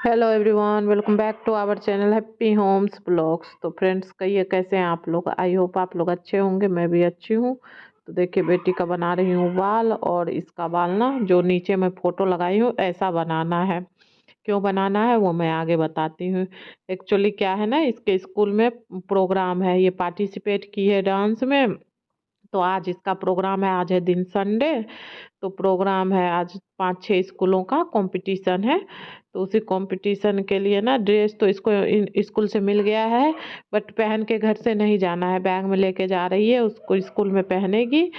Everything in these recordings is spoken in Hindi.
Hello everyone, welcome back to our channel Happy Homes blogs. तो फ्रेंड्स, कहिए कैसे हैं आप लोग। आई होप आप लोग अच्छे होंगे, मैं भी अच्छी हूँ। तो देखिए, बेटी का बना रही हूँ बाल। और इसका बाल ना, जो नीचे मैं फ़ोटो लगाई हूँ, ऐसा बनाना है। क्यों बनाना है वो मैं आगे बताती हूँ। एक्चुअली क्या है ना, इसके स्कूल में प्रोग्राम है, ये पार्टिसिपेट की है डांस में। तो आज इसका प्रोग्राम है, आज है दिन संडे। तो प्रोग्राम है आज, 5-6 स्कूलों का कंपटीशन है। तो उसी कंपटीशन के लिए ना ड्रेस तो इसको स्कूल से मिल गया है। बट पहन के घर से नहीं जाना है, बैग में लेके जा रही है, उसको स्कूल में पहनेगी।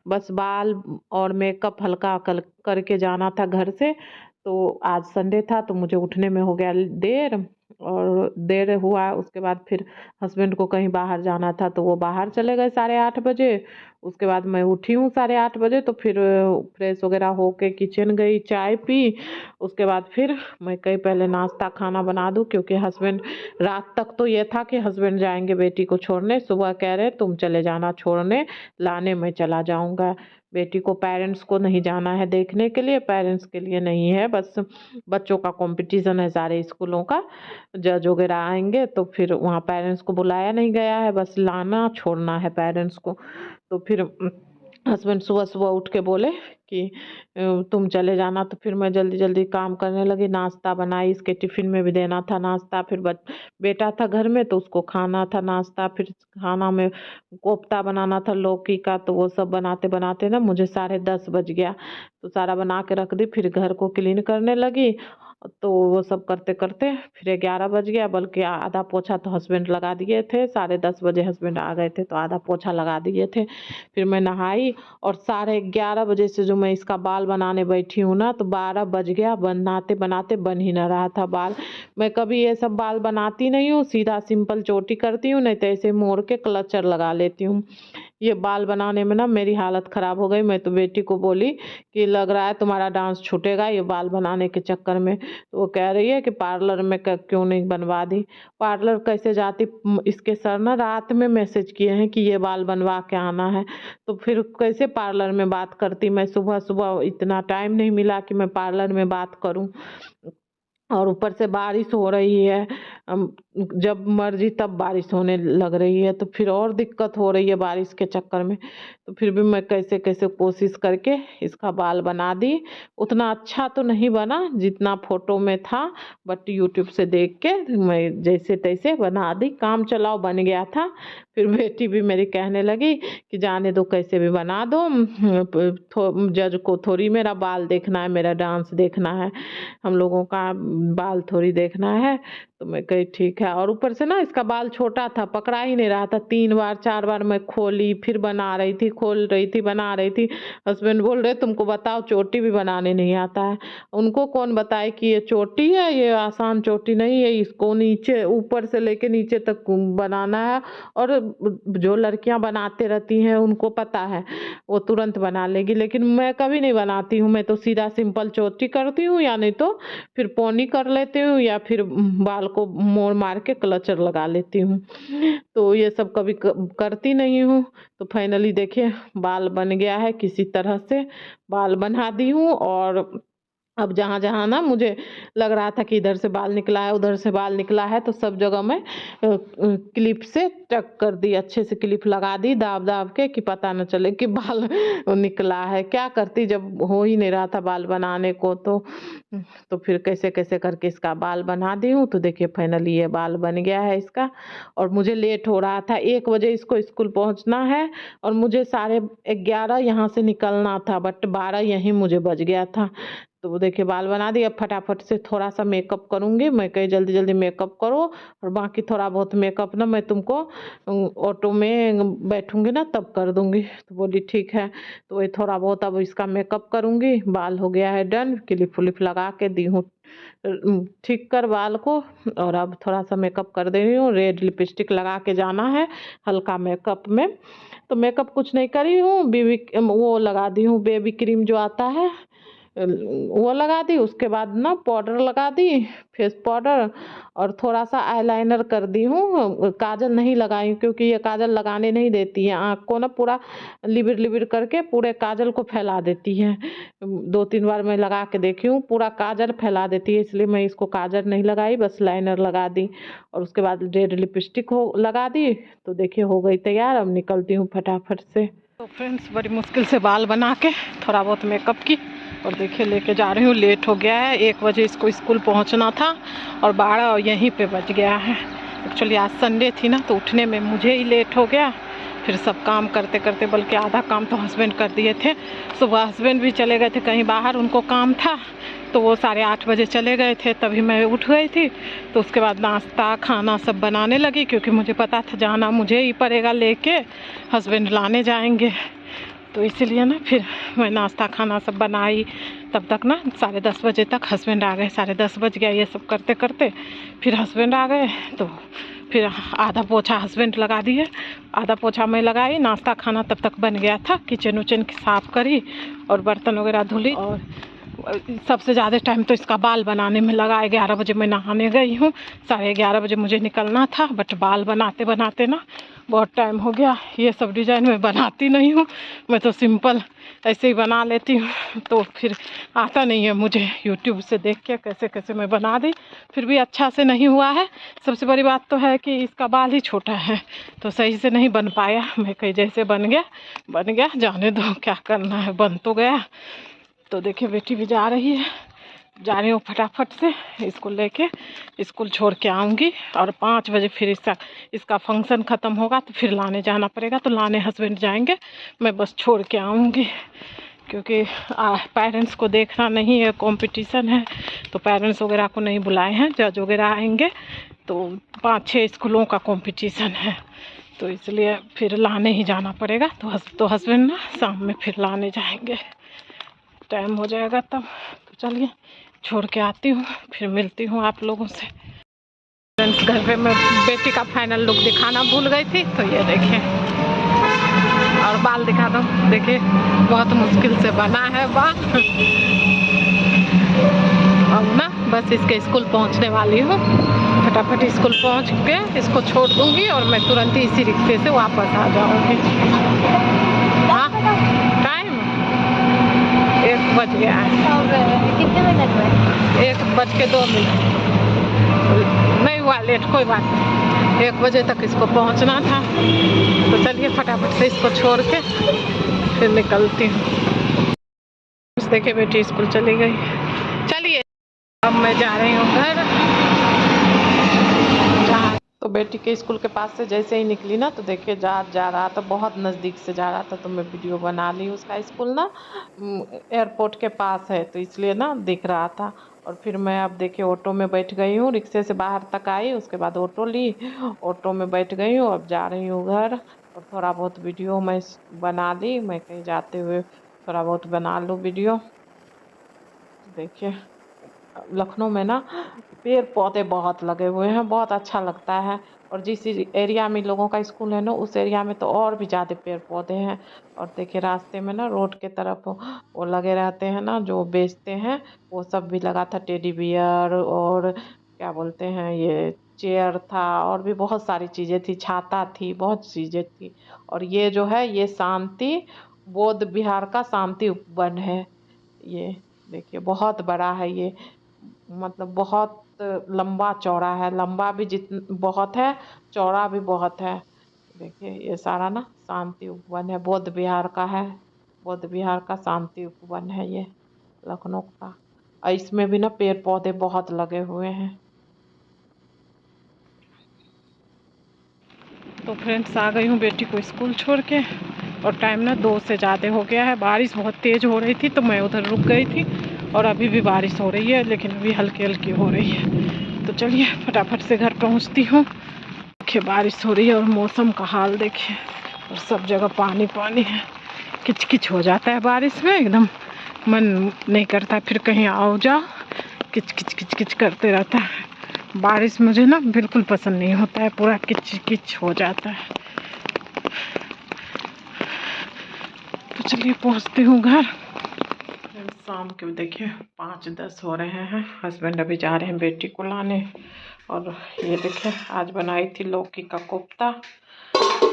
बस बाल और मेकअप हल्का करके जाना था घर से। तो आज संडे था तो मुझे उठने में हो गया देर। और देर हुआ, उसके बाद फिर हस्बैंड को कहीं बाहर जाना था तो वो बाहर चले गए 8:30 बजे। उसके बाद मैं उठी हूँ 8:30 बजे। तो फिर फ्रेश वगैरह होके किचन गई, चाय पी। उसके बाद फिर मैं कहीं पहले नाश्ता खाना बना दूँ, क्योंकि हस्बैंड, रात तक तो ये था कि हस्बैंड जाएंगे बेटी को छोड़ने, सुबह कह रहे तुम चले जाना छोड़ने, लाने मैं चला जाऊँगा। बेटी को पेरेंट्स को नहीं जाना है देखने के लिए, पेरेंट्स के लिए नहीं है, बस बच्चों का कंपटीशन है सारे स्कूलों का। जज वगैरह आएंगे तो फिर वहाँ पेरेंट्स को बुलाया नहीं गया है, बस लाना छोड़ना है पेरेंट्स को। तो फिर हस्बैंड सुबह सुबह उठ के बोले कि तुम चले जाना। तो फिर मैं जल्दी जल्दी काम करने लगी, नाश्ता बनाई, इसके टिफ़िन में भी देना था नाश्ता। फिर बेटा था घर में तो उसको खाना था नाश्ता। फिर खाना में कोफ्ता बनाना था लौकी का, तो वो सब बनाते बनाते ना मुझे 10:30 बज गया। तो सारा बना के रख दी, फिर घर को क्लीन करने लगी। तो वो सब करते करते फिर 11 बज गया, बल्कि आधा पोछा तो हस्बैंड लगा दिए थे। 10:30 बजे हस्बैंड आ गए थे तो आधा पोछा लगा दिए थे। फिर मैं नहाई, और 11:30 बजे से जो मैं इसका बाल बनाने बैठी हूँ ना, तो 12 बज गया, बनाते बनाते बन ही ना रहा था बाल। मैं कभी ये सब बाल बनाती नहीं हूँ, सीधा सिंपल चोटी करती हूँ, नहीं तो ऐसे मोड़ के क्लचर लगा लेती हूँ। ये बाल बनाने में ना मेरी हालत ख़राब हो गई। मैं तो बेटी को बोली कि लग रहा है तुम्हारा डांस छूटेगा ये बाल बनाने के चक्कर में। तो वो कह रही है कि पार्लर में क्यों नहीं बनवा दी। पार्लर कैसे जाती, इसके सर ना रात में मैसेज किए हैं कि ये बाल बनवा के आना है। तो फिर कैसे पार्लर में बात करती मैं, सुबह सुबह इतना टाइम नहीं मिला कि मैं पार्लर में बात करूं। और ऊपर से बारिश हो रही है। जब मर्जी तब बारिश होने लग रही है, तो फिर और दिक्कत हो रही है बारिश के चक्कर में। तो फिर भी मैं कैसे कैसे कोशिश करके इसका बाल बना दी। उतना अच्छा तो नहीं बना जितना फोटो में था, बट यूट्यूब से देख के मैं जैसे तैसे बना दी, काम चलाओ बन गया था। फिर बेटी भी मेरी कहने लगी कि जाने दो, कैसे भी बना दो, जज को थोड़ी मेरा बाल देखना है, मेरा डांस देखना है, हम लोगों का बाल थोड़ी देखना है। तो मैं कही ठीक है। और ऊपर से ना इसका बाल छोटा था, पकड़ा ही नहीं रहा था। 3 बार 4 बार मैं खोली, फिर बना रही थी, खोल रही थी, बना रही थी। हस्बैंड बोल रहे तुमको बताओ चोटी भी बनाने नहीं आता है। उनको कौन बताए कि ये चोटी है, ये आसान चोटी नहीं है, इसको नीचे ऊपर से लेके नीचे तक बनाना है। और जो लड़कियां बनाते रहती हैं उनको पता है, वो तुरंत बना लेगी, लेकिन मैं कभी नहीं बनाती हूँ। मैं तो सीधा सिंपल चोटी करती हूँ, या नहीं तो फिर पोनी कर लेती हूँ, या फिर बाल को मोड़ मार के क्लचर लगा लेती हूँ। तो ये सब कभी करती नहीं हूँ। तो फाइनली देखिए बाल बन गया है, किसी तरह से बाल बना दी हूँ। और अब जहाँ-जहाँ ना मुझे लग रहा था कि इधर से बाल निकला है, उधर से बाल निकला है, तो सब जगह मैं क्लिप से टक कर दी, अच्छे से क्लिप लगा दी दाब-दाब के, कि पता न चले कि बाल निकला है। क्या करती जब हो ही नहीं रहा था बाल बनाने को। तो फिर कैसे-कैसे करके इसका बाल बना दी हूँ। तो देखिए फाइनली ये बाल बन गया है इसका। और मुझे लेट हो रहा था, 1 बजे इसको स्कूल पहुँचना है, और मुझे 11:30 यहाँ से निकलना था, बट 12 यहीं मुझे बज गया था। तो वो देखिए बाल बना दिए। अब फटाफट से थोड़ा-सा मेकअप करूँगी। मैं कही जल्दी-जल्दी मेकअप करो, और बाकी थोड़ा बहुत मेकअप ना मैं तुमको ऑटो में बैठूँगी ना तब कर दूँगी। तो बोली ठीक है। तो वही थोड़ा बहुत अब इसका मेकअप करूँगी। बाल हो गया है डन, क्लिप-व्लिप लगा के दी हूँ ठीक कर बाल को। और अब थोड़ा-सा मेकअप कर दे रही हूँ, रेड लिपस्टिक लगा के जाना है हल्का मेकअप में। तो मेकअप कुछ नहीं करी हूँ, वो लगा दी हूँ बेबी क्रीम जो आता है, वो लगा दी, उसके बाद ना पाउडर लगा दी, फेस पाउडर, और थोड़ा सा आईलाइनर कर दी हूँ। काजल नहीं लगाई क्योंकि ये काजल लगाने नहीं देती है, आँख को ना पूरा लिबिर लिबिर करके पूरे काजल को फैला देती है। 2-3 बार मैं लगा के देखी हूँ, पूरा काजल फैला देती है, इसलिए मैं इसको काजल नहीं लगाई, बस लाइनर लगा दी। और उसके बाद रेड लिपस्टिक हो लगा दी। तो देखिए हो गई तैयार, अब निकलती हूँ फटाफट से। तो फ्रेंड्स बड़ी मुश्किल से बाल बना के थोड़ा बहुत मेकअप की, और देखिए लेके जा रही हूँ। लेट हो गया है, 1 बजे इसको स्कूल पहुँचना था और 12 यहीं पे बज गया है। एक्चुअली आज संडे थी ना, तो उठने में मुझे ही लेट हो गया। फिर सब काम करते करते, बल्कि आधा काम तो हस्बैंड कर दिए थे। सुबह हस्बैंड भी चले गए थे कहीं बाहर, उनको काम था, तो वो 8:30 बजे चले गए थे, तभी मैं उठ गई थी। तो उसके बाद नाश्ता खाना सब बनाने लगी, क्योंकि मुझे पता था जाना मुझे ही पड़ेगा लेके, हस्बैंड लाने जाएंगे। तो इसीलिए ना फिर मैं नाश्ता खाना सब बनाई। तब तक ना 10:30 बजे तक हस्बैंड आ गए, 10:30 बज गया ये सब करते करते। फिर हस्बैंड आ गए, तो फिर आधा पोछा हस्बैंड लगा दिए, आधा पोछा मैं लगाई। नाश्ता खाना तब तक बन गया था, किचन उचन की साफ़ करी और बर्तन वगैरह धुली। और सबसे ज़्यादा टाइम तो इसका बाल बनाने में लगा। 11 बजे मैं नहाने गई हूँ, 11:30 बजे मुझे निकलना था, बट बाल बनाते बनाते ना बहुत टाइम हो गया। ये सब डिज़ाइन मैं बनाती नहीं हूँ, मैं तो सिंपल ऐसे ही बना लेती हूँ, तो फिर आता नहीं है मुझे। यूट्यूब से देख के कैसे कैसे मैं बना दी, फिर भी अच्छा से नहीं हुआ है। सबसे बड़ी बात तो है कि इसका बाल ही छोटा है, तो सही से नहीं बन पाया। मैं कहीं जैसे बन गया, जाने दो, क्या करना है, बन तो गया। तो देखिए बेटी भी जा रही है, जा रही हूँ फटाफट से इसको लेके स्कूल छोड़ के आऊँगी। और 5 बजे फिर इसका फंक्शन ख़त्म होगा, तो फिर लाने जाना पड़ेगा। तो लाने हस्बैंड जाएंगे, मैं बस छोड़ के आऊँगी, क्योंकि पेरेंट्स को देखना नहीं है, कंपटीशन है, तो पेरेंट्स वगैरह को नहीं बुलाए हैं, जज वगैरह आएंगे। तो 5-6 स्कूलों का कंपटीशन है, तो इसलिए फिर लाने ही जाना पड़ेगा। तो हस्बैंड ना शाम में फिर लाने जाएंगे, टाइम हो जाएगा तब। तो चलिए छोड़ के आती हूँ, फिर मिलती हूँ आप लोगों से। फ्रेंड्स घर पे मैं बेटी का फाइनल लुक दिखाना भूल गई थी, तो ये देखें, और बाल दिखा दो। देखिए बहुत मुश्किल से बना है बाल। अब ना बस इसके स्कूल पहुँचने वाली हूँ, फटाफट स्कूल पहुँच के इसको छोड़ दूँगी और मैं तुरंत ही इसी रिक्शे से वापस आ जाऊँगी। हाँ टाइम 1 बज गया है। कितने मिनट में? 1:02 नहीं हुआ लेट, कोई बात नहीं, 1 बजे तक इसको पहुंचना था। तो चलिए फटाफट से इसको छोड़ के फिर निकलती हूँ। देखिए बेटी स्कूल चली गई। चलिए अब मैं जा रही हूँ घर। तो बेटी के स्कूल के पास से जैसे ही निकली ना, तो देखिए जा रहा था, बहुत नज़दीक से जा रहा था, तो मैं वीडियो बना ली। उसका स्कूल ना एयरपोर्ट के पास है, तो इसलिए ना दिख रहा था। और फिर मैं अब देखिए ऑटो में बैठ गई हूँ, रिक्शे से बाहर तक आई, उसके बाद ऑटो ली, ऑटो में बैठ गई हूँ, अब जा रही हूँ घर। और थोड़ा बहुत वीडियो मैं बना ली, मैं कहीं जाते हुए थोड़ा बहुत बना लूँ वीडियो। देखिए लखनऊ में ना पेड़ पौधे बहुत लगे हुए हैं, बहुत अच्छा लगता है। और जिस एरिया में लोगों का स्कूल है ना, उस एरिया में तो और भी ज़्यादा पेड़ पौधे हैं। और देखिए रास्ते में ना रोड के तरफ वो लगे रहते हैं ना जो बेचते हैं, वो सब भी लगा था। टेडी बियर और क्या बोलते हैं, ये चेयर था, और भी बहुत सारी चीज़ें थी, छाता थी, बहुत चीज़ें थी। और ये जो है ये शांति बौद्ध विहार का शांति उपवन है। ये देखिए बहुत बड़ा है ये, मतलब बहुत लंबा चौड़ा है, लंबा भी बहुत है, चौड़ा भी बहुत है। देखिए ये सारा ना शांति उपवन है, बौद्ध विहार का है, बौद्ध विहार का शांति उपवन है ये लखनऊ का। और इसमें भी ना पेड़ पौधे बहुत लगे हुए हैं। तो फ्रेंड्स आ गई हूँ बेटी को स्कूल छोड़ के, और टाइम ना 2 से ज़्यादा हो गया है। बारिश बहुत तेज़ हो रही थी, तो मैं उधर रुक गई थी, और अभी भी बारिश हो रही है, लेकिन अभी हल्की हल्की हो रही है। तो चलिए फटाफट से घर पहुंचती हूँ। देखिए बारिश हो रही है, और मौसम का हाल देखिए, और सब जगह पानी पानी है, किच किच हो जाता है बारिश में, एकदम मन नहीं करता फिर कहीं आओ जाओ, किच किच किच किच करते रहता है। बारिश मुझे ना बिल्कुल पसंद नहीं होता है, पूरा किच किच हो जाता है। तो चलिए पहुंचती हूँ घर। शाम के देखिए 5:10 हो रहे हैं। हस्बैंड अभी जा रहे हैं बेटी को लाने। और ये देखिए आज बनाई थी लौकी का कोफ्ता,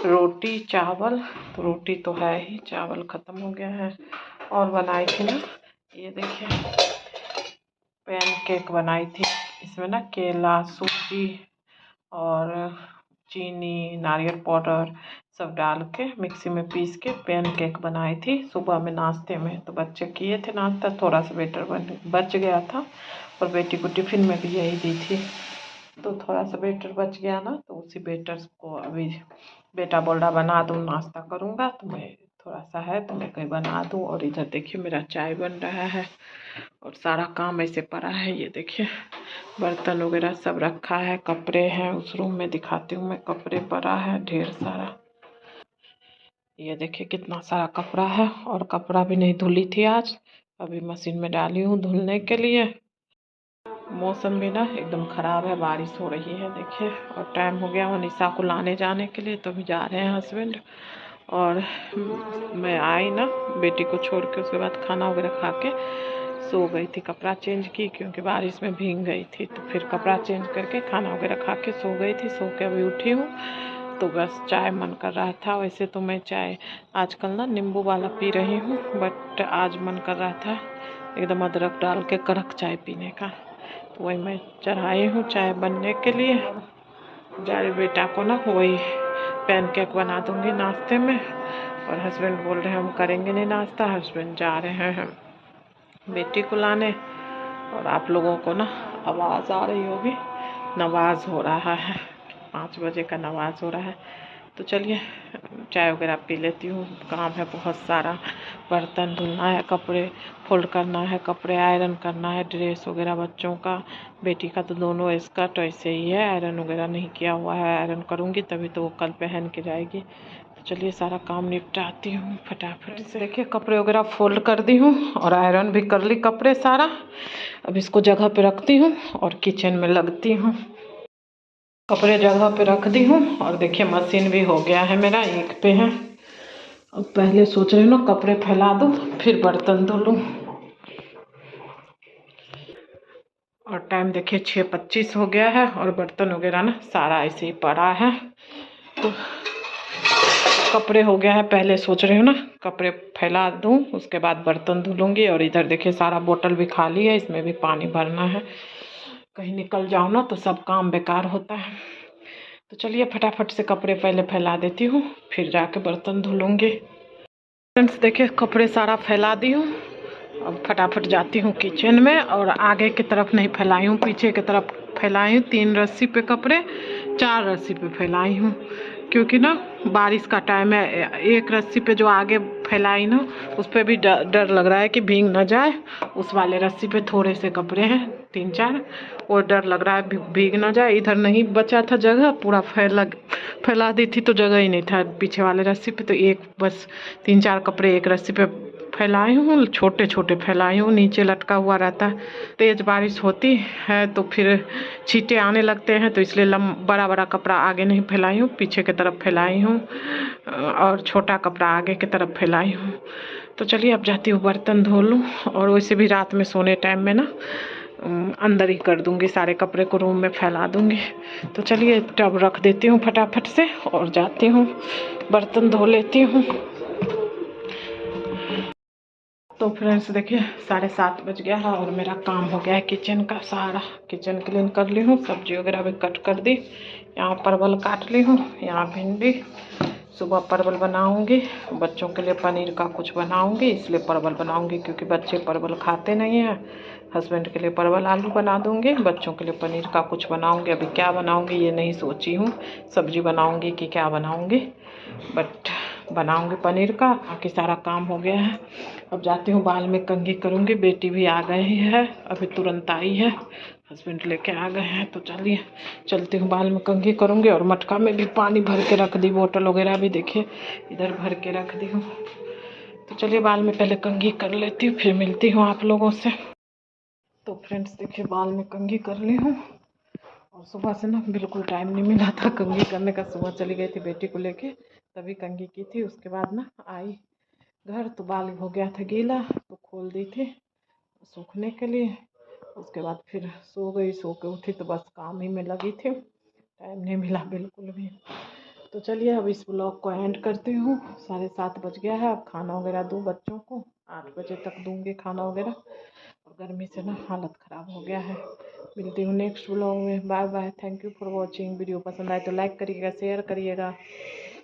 रोटी चावल। तो रोटी तो है ही, चावल ख़त्म हो गया है। और बनाई थी ना, ये देखिए पैन केक बनाई थी। इसमें ना केला, सूजी और चीनी, नारियल पाउडर सब डाल के मिक्सी में पीस के पैन केक बनाई थी सुबह में नाश्ते में। तो बच्चे किए थे नाश्ता, थोड़ा सा बेटर बच गया था और बेटी को टिफ़िन में भी यही दी थी। तो थोड़ा सा बेटर बच गया ना, तो उसी बेटर को अभी बेटा बोल रहा बना दूँ, नाश्ता करूँगा। तो मैं थोड़ा सा है तो मैं कहीं बना दूँ। और इधर देखिए मेरा चाय बन रहा है और सारा काम ऐसे पड़ा है। ये देखिए बर्तन वगैरह सब रखा है, कपड़े हैं उस रूम में, दिखाती हूँ मैं। कपड़े पड़ा है ढेर सारा। ये देखिए कितना सारा कपड़ा है और कपड़ा भी नहीं धुली थी आज, अभी मशीन में डाली हूँ धुलने के लिए। मौसम भी ना एकदम ख़राब है, बारिश हो रही है देखिए। और टाइम हो गया निशा को लाने जाने के लिए, तो अभी जा रहे हैं हस्बैंड। और मैं आई ना बेटी को छोड़ के, उसके बाद खाना वगैरह खा के सो गई थी। कपड़ा चेंज की क्योंकि बारिश में भीग गई थी, तो फिर कपड़ा चेंज करके खाना वगैरह खा के सो गई थी। सो के अभी उठी हूँ तो बस चाय मन कर रहा था। वैसे तो मैं चाय आजकल ना नींबू वाला पी रही हूँ, बट आज मन कर रहा था एकदम अदरक डाल के कड़क चाय पीने का। तो वही मैं चढ़ाई हूँ चाय बनने के लिए। जा रही बेटा को ना वही पैन केक बना दूँगी नाश्ते में। और हस्बैंड बोल रहे हैं हम करेंगे नहीं नाश्ता, हस्बैंड जा रहे हैं बेटी को लाने। और आप लोगों को ना आवाज़ आ रही होगी, नमाज हो रहा है, 5 बजे का नमाज हो रहा है। तो चलिए चाय वगैरह पी लेती हूँ। काम है बहुत सारा, बर्तन धुलना है, कपड़े फोल्ड करना है, कपड़े आयरन करना है, ड्रेस वगैरह बच्चों का। बेटी का तो दोनों स्कर्ट ऐसे ही है, आयरन वगैरह नहीं किया हुआ है। आयरन करूँगी तभी तो वो कल पहन के जाएगी। तो चलिए सारा काम निपटाती हूँ फटाफट से। देखिए कपड़े वगैरह फोल्ड कर दी हूँ और आयरन भी कर ली कपड़े सारा। अब इसको जगह पे रखती हूँ और किचन में लगती हूँ। कपड़े जगह पे रख दी हूँ और देखिए मशीन भी हो गया है मेरा, एक पे है। अब पहले सोच रही हूँ ना कपड़े फैला दूँ फिर बर्तन धो लूँ। और टाइम देखिए 6:25 हो गया है और बर्तन वगैरह ना सारा ऐसे ही पड़ा है। तो कपड़े हो गया है, पहले सोच रही हूँ ना कपड़े फैला दूँ उसके बाद बर्तन धुलूँगी। और इधर देखिए सारा बोतल भी खाली है, इसमें भी पानी भरना है। कहीं निकल जाओ ना तो सब काम बेकार होता है। तो चलिए फटाफट से कपड़े पहले फैला देती हूँ फिर जाके बर्तन धुलूँगी। फ्रेंड्स देखिए कपड़े सारा फैला दी हूँ। अब फटाफट जाती हूँ किचन में। और आगे की तरफ नहीं फैलाई हूँ, पीछे की तरफ फैलाई हूँ। 3 रस्सी पे कपड़े, 4 रस्सी पे फैलाई हूँ क्योंकि ना बारिश का टाइम है। एक रस्सी पे जो आगे फैलाई ना उस पर भी डर लग रहा है कि भीग ना जाए। उस वाले रस्सी पे थोड़े से कपड़े हैं 3-4, और डर लग रहा है भीग ना जाए। इधर नहीं बचा था जगह, पूरा फैला दी थी तो जगह ही नहीं था पीछे वाले रस्सी पे। तो एक बस 3-4 कपड़े एक रस्सी पे फैलाई हूँ, छोटे छोटे फैलाई हूँ, नीचे लटका हुआ रहता है। तेज़ बारिश होती है तो फिर छींटे आने लगते हैं, तो इसलिए बड़ा बड़ा कपड़ा आगे नहीं फैलाई हूँ, पीछे की तरफ फैलाई हूँ और छोटा कपड़ा आगे की तरफ फैलाई हूँ। तो चलिए अब जाती हूँ बर्तन धो लूँ। और वैसे भी रात में सोने टाइम में ना अंदर ही कर दूँगी, सारे कपड़े को रूम में फैला दूँगी। तो चलिए टब रख देती हूँ फटाफट से और जाती हूँ बर्तन धो लेती हूँ। तो फ्रेंड्स देखिए 7:30 बज गया है और मेरा काम हो गया है किचन का। सारा किचन क्लीन कर ली हूँ, सब्जी वगैरह भी कट कर दी। यहाँ परवल काट ली हूँ, यहाँ भिंडी। सुबह परवल बनाऊँगी, बच्चों के लिए पनीर का कुछ बनाऊँगी, इसलिए परवल बनाऊँगी क्योंकि बच्चे परवल खाते नहीं हैं। हस्बैंड के लिए परवल आलू बना दूँगी, बच्चों के लिए पनीर का कुछ बनाऊँगी। अभी क्या बनाऊँगी ये नहीं सोची हूँ, सब्जी बनाऊँगी कि क्या बनाऊँगी, बट बनाऊँगी पनीर का। बाकी सारा काम हो गया है। अब जाती हूँ बाल में कंघी करूँगी। बेटी भी आ गई है, अभी तुरंत आई है, हस्बैंड लेके आ गए हैं। तो चलिए चलती हूँ बाल में कंघी करूँगी। और मटका में भी पानी भर के रख दी, बोतल वगैरह भी देखिए इधर भर के रख दी हूँ। तो चलिए बाल में पहले कंघी कर लेती हूँ, फिर मिलती हूँ आप लोगों से। तो फ्रेंड्स देखिए बाल में कंघी कर ली हूँ। और सुबह से ना बिल्कुल टाइम नहीं मिला था कंघी करने का। सुबह चली गई थी बेटी को लेके, तभी कंघी की थी। उसके बाद ना आई घर तो बाल हो गया था गीला, तो खोल दी थी। सूखने के लिए। उसके बाद फिर सो गई, सो के उठी तो बस काम ही में लगी थी, टाइम नहीं मिला बिल्कुल भी। तो चलिए अब इस ब्लॉग को एंड करती हूँ। 7:30 बज गया है, अब खाना वगैरह दूँ बच्चों को, 8 बजे तक दूँगी खाना वगैरह। और गर्मी से ना हालत ख़राब हो गया है। मिलती हूँ नेक्स्ट ब्लॉग में। Bye bye, thank you for watching. Video पसंद आए तो लाइक करिएगा, शेयर करिएगा।